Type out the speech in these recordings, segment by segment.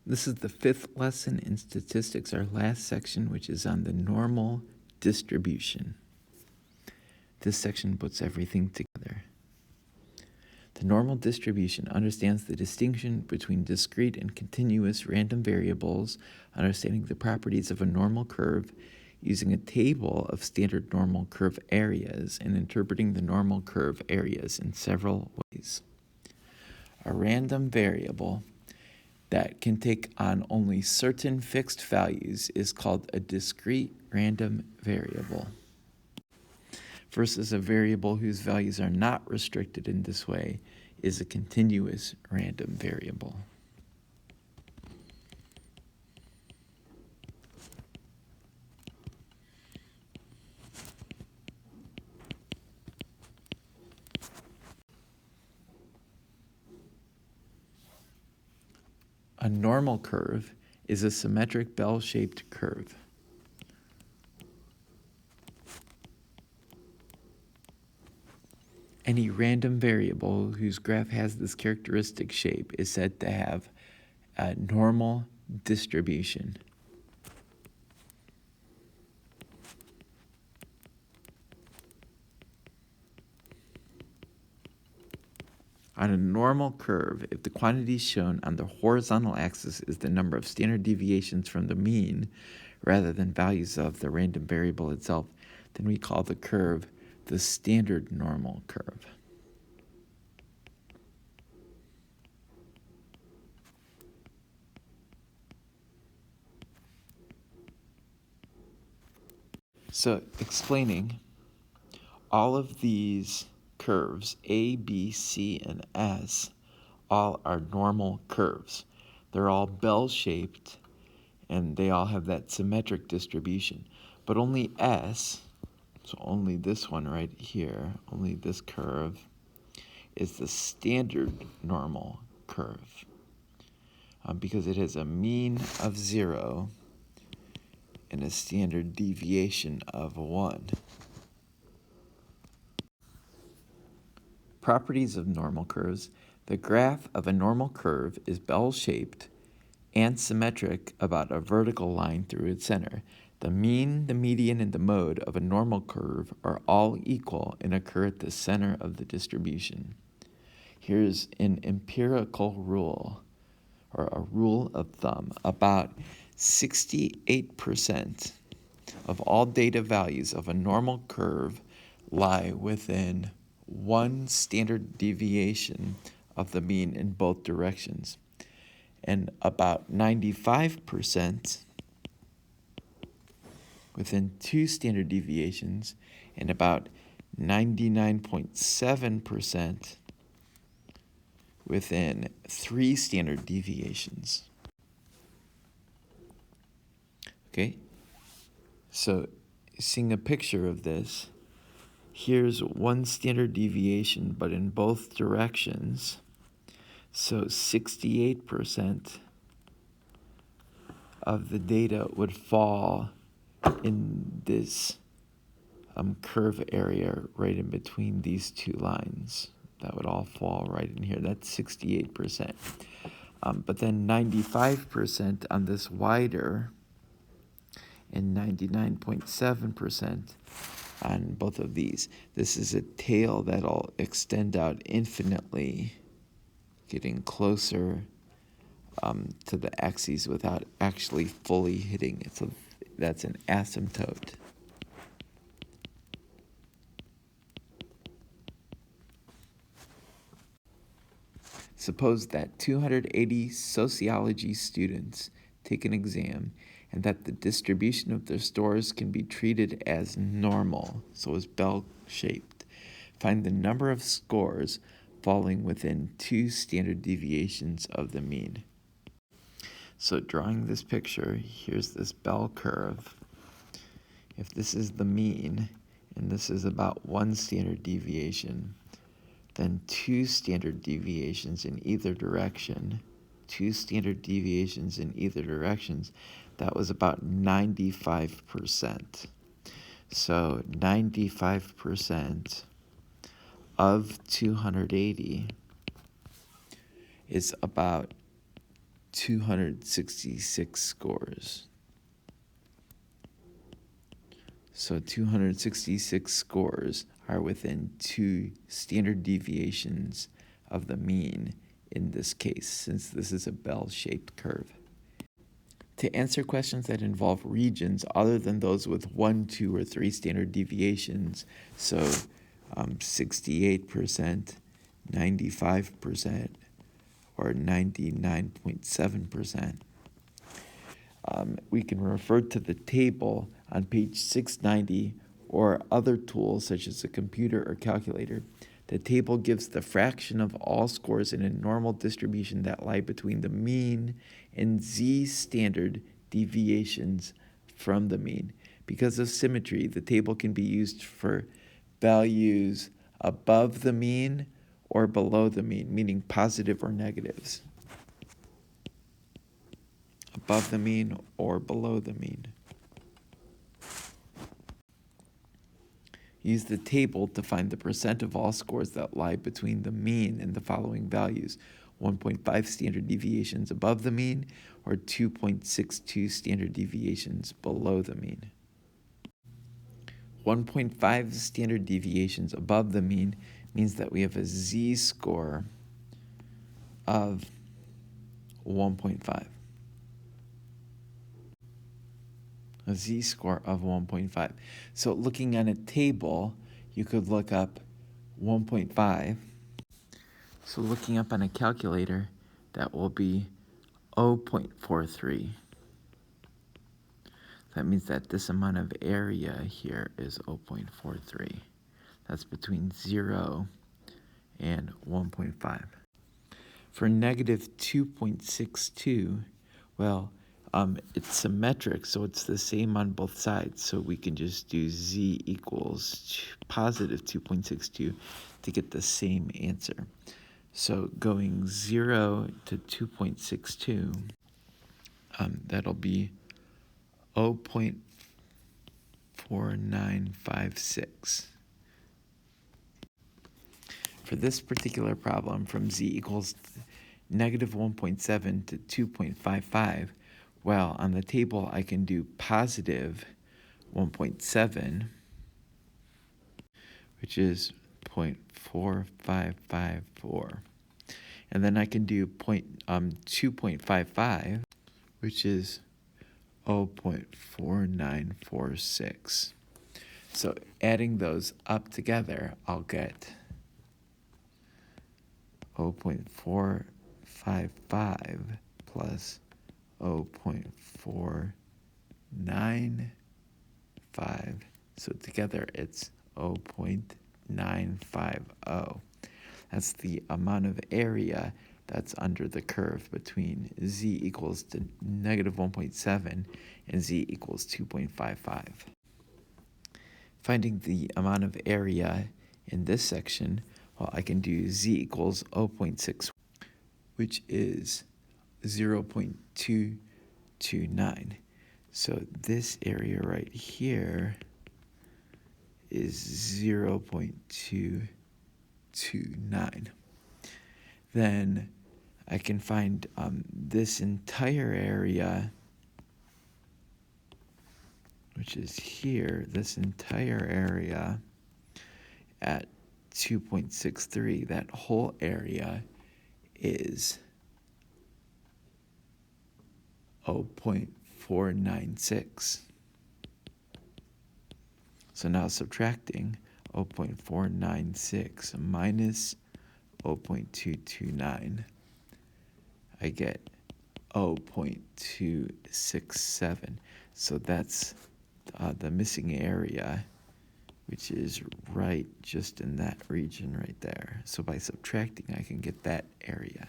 This is the 5th lesson in statistics, our last section, which is on the normal distribution. This section puts everything together. The normal distribution understands the distinction between discrete and continuous random variables, understanding the properties of a normal curve, using a table of standard normal curve areas, and interpreting the normal curve areas in several ways. A random variable that can take on only certain fixed values is called a discrete random variable, versus a variable whose values are not restricted in this way is a continuous random variable. A normal curve is a symmetric bell-shaped curve. Any random variable whose graph has this characteristic shape is said to have a normal distribution. On a normal curve, if the quantity shown on the horizontal axis is the number of standard deviations from the mean rather than values of the random variable itself, then we call the curve the standard normal curve. So explaining, all of these curves, A, B, C, and S, all are normal curves. They're all bell-shaped, and they all have that symmetric distribution. But only S, so only this one right here, only this curve, is the standard normal curve, because it has a mean of 0 and a standard deviation of 1. Properties of normal curves. The graph of a normal curve is bell-shaped and symmetric about a vertical line through its center. The mean, the median, and the mode of a normal curve are all equal and occur at the center of the distribution. Here's an empirical rule, or a rule of thumb. About 68% of all data values of a normal curve lie within 1 standard deviation of the mean in both directions, and about 95% within 2 standard deviations, and about 99.7% within 3 standard deviations. Okay, so seeing a picture of this, here's 1 standard deviation, but in both directions. So 68% of the data would fall in this curve area right in between these 2 lines. That would all fall right in here. That's 68%. But then 95% on this wider, and 99.7% on both of these. This is a tail that'll extend out infinitely, getting closer to the axes without actually fully hitting it. So that's an asymptote. Suppose that 280 sociology students take an exam and that the distribution of their scores can be treated as normal, so as bell-shaped. Find the number of scores falling within 2 standard deviations of the mean. So drawing this picture, here's this bell curve. If this is the mean, and this is about 1 standard deviation, then 2 standard deviations in either direction, 2 standard deviations in either directions, that was about 95%. So 95% of 280 is about 266 scores. So 266 scores are within 2 standard deviations of the mean in this case, since this is a bell-shaped curve. To answer questions that involve regions other than those with 1, 2, or 3 standard deviations, so 68%, 95%, or 99.7%, we can refer to the table on page 690 or other tools such as a computer or calculator. The table gives the fraction of all scores in a normal distribution that lie between the mean and z standard deviations from the mean. Because of symmetry, the table can be used for values above the mean or below the mean, meaning positive or negatives. Above the mean or below the mean. Use the table to find the percent of all scores that lie between the mean and the following values: 1.5 standard deviations above the mean or 2.62 standard deviations below the mean. 1.5 standard deviations above the mean means that we have a z-score of 1.5. A z-score of 1.5. So looking at a table, you could look up 1.5. So looking up on a calculator, that will be 0.43. That means that this amount of area here is 0.43. That's between 0 and 1.5. For negative 2.62, well, it's symmetric, so it's the same on both sides. So we can just do z equals positive 2.62 to get the same answer. So going 0 to 2.62, that'll be 0.4956. For this particular problem, from z equals negative 1.7 to 2.55, well, on the table I can do positive 1.7, which is 0.4554. And then I can do 2.55, which is 0.4946. So adding those up together, I'll get 0.455 plus 0.495. So together it's 0.950. That's the amount of area that's under the curve between z equals to negative 1.7 and z equals 2.55. Finding the amount of area in this section, well, I can do z equals 0.6, which is 0.229. So this area right here is 0.229. Then I can find this entire area, which is here, this entire area at 2.63. That whole area is 0.496. So now subtracting 0.496 minus 0.229, I get 0.267. So that's the missing area, which is right just in that region right there. So by subtracting, I can get that area.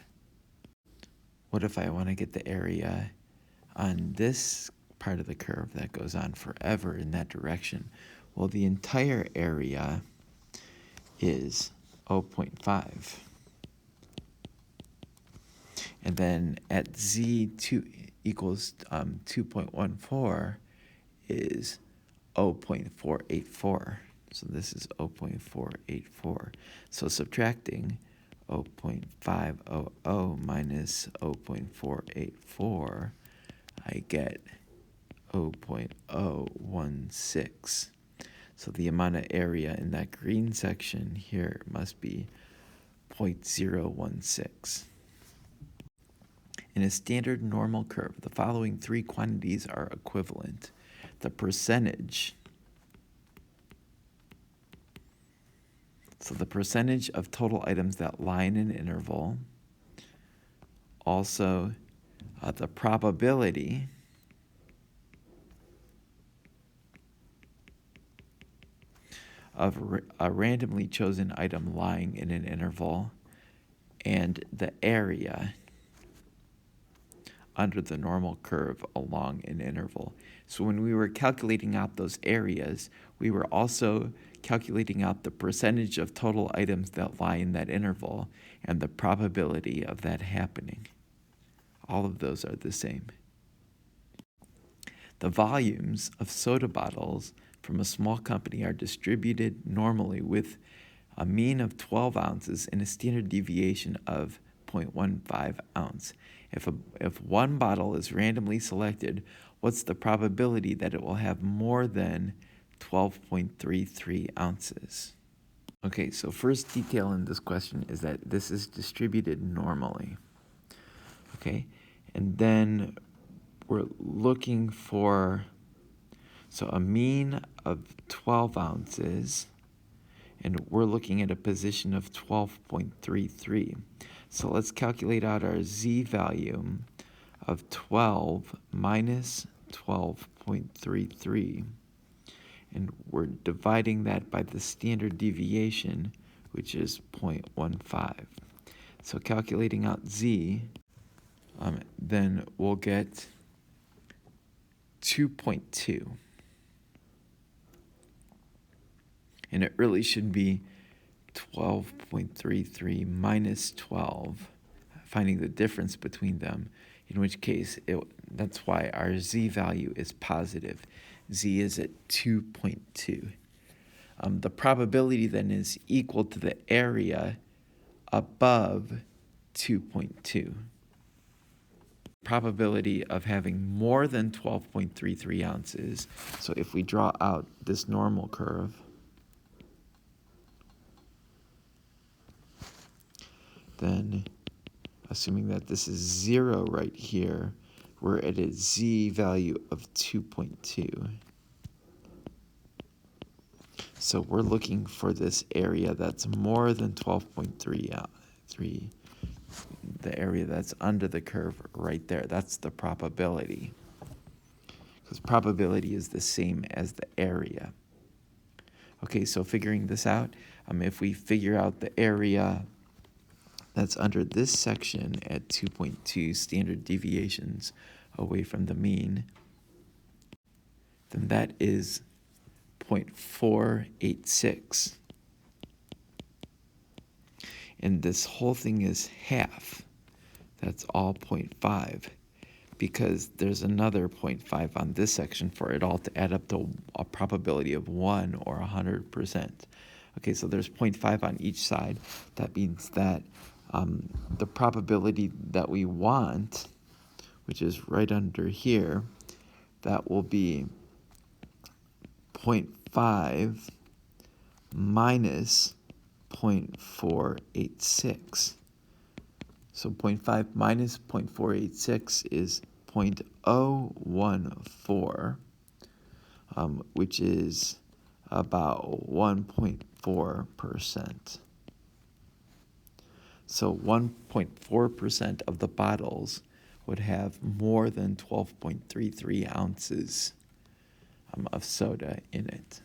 What if I want to get the area on this part of the curve that goes on forever in that direction? Well, the entire area is 0.5. And then at z2 equals 2.14 is 0.484. So this is 0.484. So subtracting 0.500 minus 0.484, I get 0.016. So the amount of area in that green section here must be 0.016. In a standard normal curve, the following three quantities are equivalent. The percentage, so the percentage of total items that lie in an interval, also the probability of a randomly chosen item lying in an interval, and the area under the normal curve along an interval. So when we were calculating out those areas, we were also calculating out the percentage of total items that lie in that interval and the probability of that happening. All of those are the same. The volumes of soda bottles from a small company are distributed normally with a mean of 12 ounces and a standard deviation of 0.15 ounce. If one bottle is randomly selected, what's the probability that it will have more than 12.33 ounces? Okay, so first detail in this question is that this is distributed normally. Okay, and then we're looking for, so a mean of 12 ounces, and we're looking at a position of 12.33. So let's calculate out our z value of 12 minus 12.33. And we're dividing that by the standard deviation, which is 0.15. So calculating out z, then we'll get 2.2. And it really should be 12.33 minus 12, finding the difference between them, in which case that's why our z value is positive. Z is at 2.2. The probability then is equal to the area above 2.2. Probability of having more than 12.33 ounces. So if we draw out this normal curve, then assuming that this is 0 right here, we're at a z value of 2.2. So we're looking for this area that's more than 12.3, the area that's under the curve right there. That's the probability, because probability is the same as the area. Okay, so figuring this out, if we figure out the area that's under this section at 2.2 standard deviations away from the mean, then that is 0.486. And this whole thing is half. That's all 0.5, because there's another 0.5 on this section for it all to add up to a probability of 1 or 100%. Okay, so there's 0.5 on each side. That means that the probability that we want, which is right under here, that will be 0.5 minus 0.486. So 0.5 minus 0.486 is 0.014, which is about 1.4%. So 1.4% of the bottles would have more than 12.33 ounces of soda in it.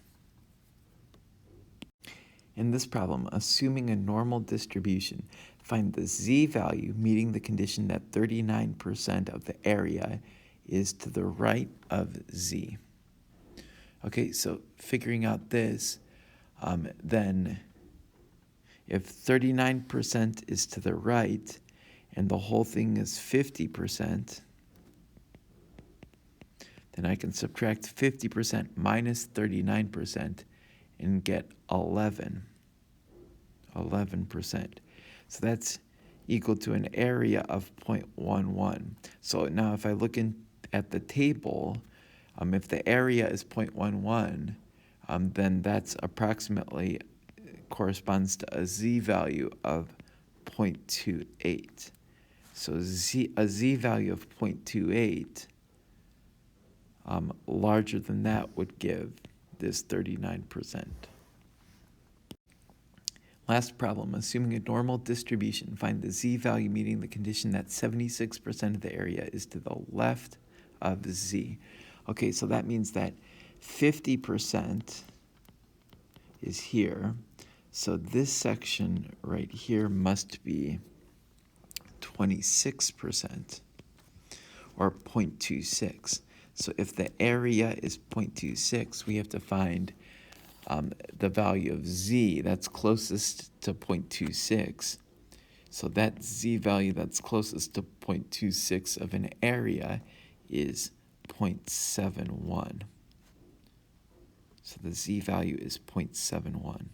In this problem, assuming a normal distribution, find the z value meeting the condition that 39% of the area is to the right of z. Okay, so figuring out this, then if 39% is to the right and the whole thing is 50%, then I can subtract 50% minus 39% and get 11%. So that's equal to an area of 0.11. So now if I look at the table, if the area is 0.11, then that's approximately corresponds to a z-value of 0.28. So a z-value of 0.28 larger than that would give this 39%. Last problem, assuming a normal distribution, find the z-value meeting the condition that 76% of the area is to the left of z. Okay, so that means that 50% is here. So this section right here must be 26%, or 0.26. So if the area is 0.26, we have to find the value of z that's closest to 0.26. So that z value that's closest to 0.26 of an area is 0.71. So the z value is 0.71.